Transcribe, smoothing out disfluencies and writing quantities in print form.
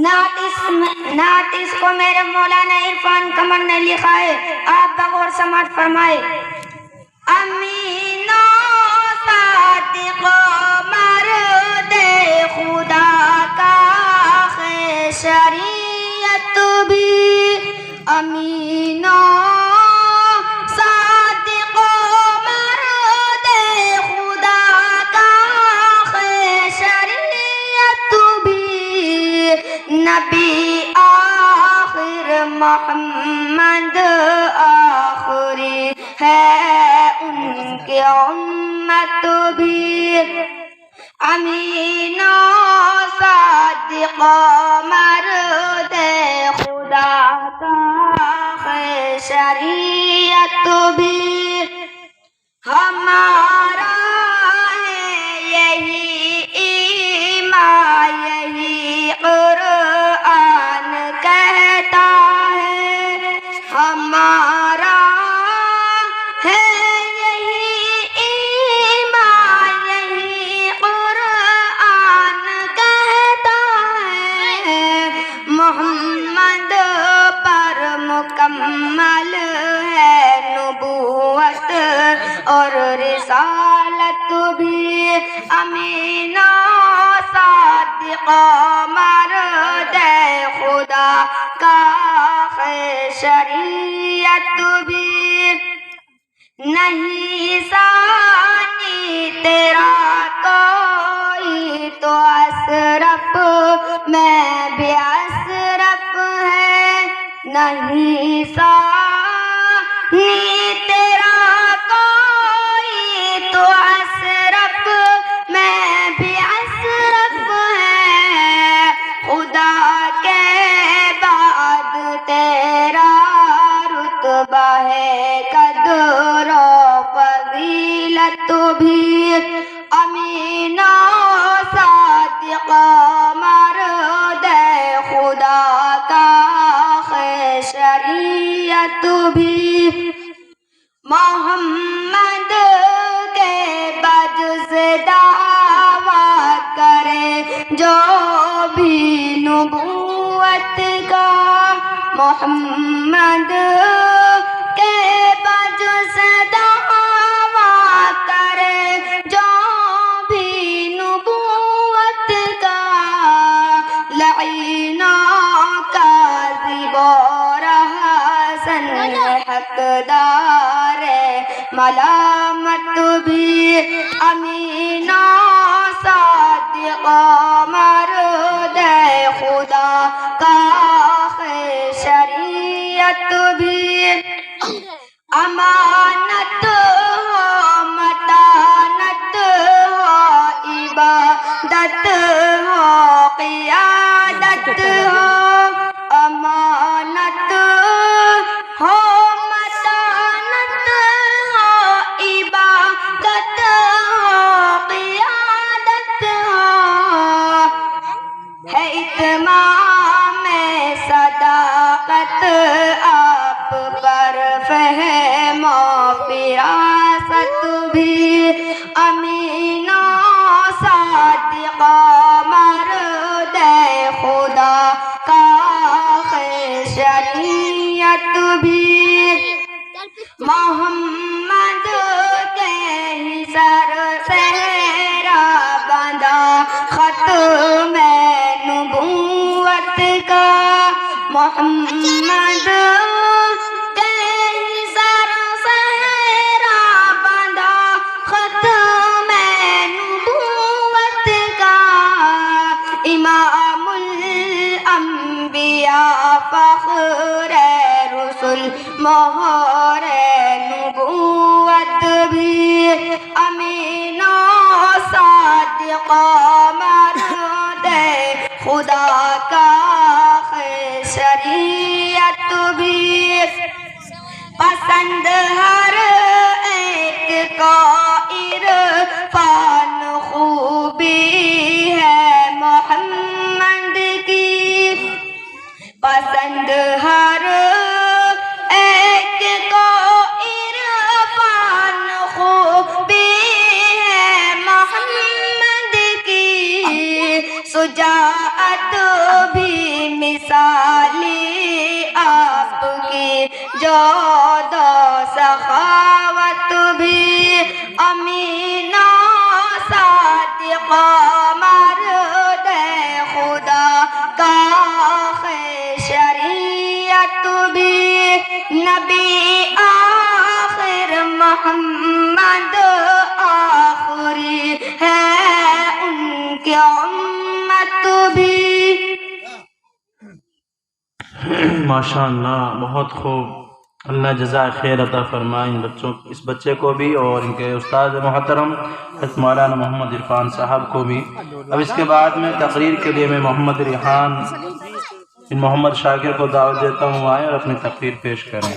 نعت اس کو میرے مولانا عرفان قمر نے لکھا ہے، آپ بغور سماعت فرمائے۔ امین و صادق مرد خدا کا ہے شریعت بھی، امین و صادق مرد خدا کا ہے شریعت بھی، نبی آخر محمد آخری ہے ان کی امت بھی، امین و صادق مرد خدا کا ہے شریعت بھی، ہمارا ہے یہی ایمان، یہی قرآن کہتا ہے، ہمارا ہے یہی ایمان، یہی قرآن کہتا ہے، محمد پر مکمل ہے نبوت اور رسالت بھی، امین و صادق مرد خدا کا ہے شریعت بھی، نہیں ثانی تیرا کوئی تو اشرف میں بھی اشرف ہے، نہیں ثانی تیرا کوئی تو اشرف میں بھی اشرف ہے، خدا کے بعد تیرا رتبہ ہے قدر و فضیلت بھی، امین و صادق مرد خدا کا ہے شریعت بھی، محمد کے بجز دعویٰ کرے جو بھی نبوت کا، محمد کے بجز دعویٰ کرے جو بھی نبوت کا، لعین و کاذب اور حسن حقدار ملامت بھی، امین و صادق مرد خدا کا ہے شریعت بھی، امانت ہو متانت ہو عبادت ہو قیادت ہو، امانت ہو متانت ہو عبادت ہو قیادت ہو، ہے اتمام صداقت آپ پر فہم و فراست بھی، امین و صادق مرد خدا کا ہے شریعت بھی، محمد کے ہی سر صحرا بندھا ختم نبوت کا، محمد کے ہی سر صحرا بندھا ختم نبوت کا، امام الانبیاء فخر رسل مہر نبوت بھی، امین و صادق مرد خدا کا ہے شریعت بھی، پسند ہر ایک کو عرفان خوبی ہے محمد کی، پسند ہر ایک کو عرفان خوبی ہے محمد کی، شجاعت بھی مثالی آپ کی جود و سخاوت بھی امینا صادق مرد خدا کا شریعت بھی نبی آخر محمد آخری ہے ان کی امت بھی۔ ماشاءاللہ، بہت خوب، اللہ جزائے خیر عطا فرمائے اس بچے کو بھی اور ان کے استاد محترم حضرت مولانا محمد عرفان صاحب کو بھی۔ اب اس کے بعد میں تقریر کے لیے میں محمد ریحان بن محمد شاکر کو دعوت دیتا ہوں، آئیں اور اپنی تقریر پیش کریں۔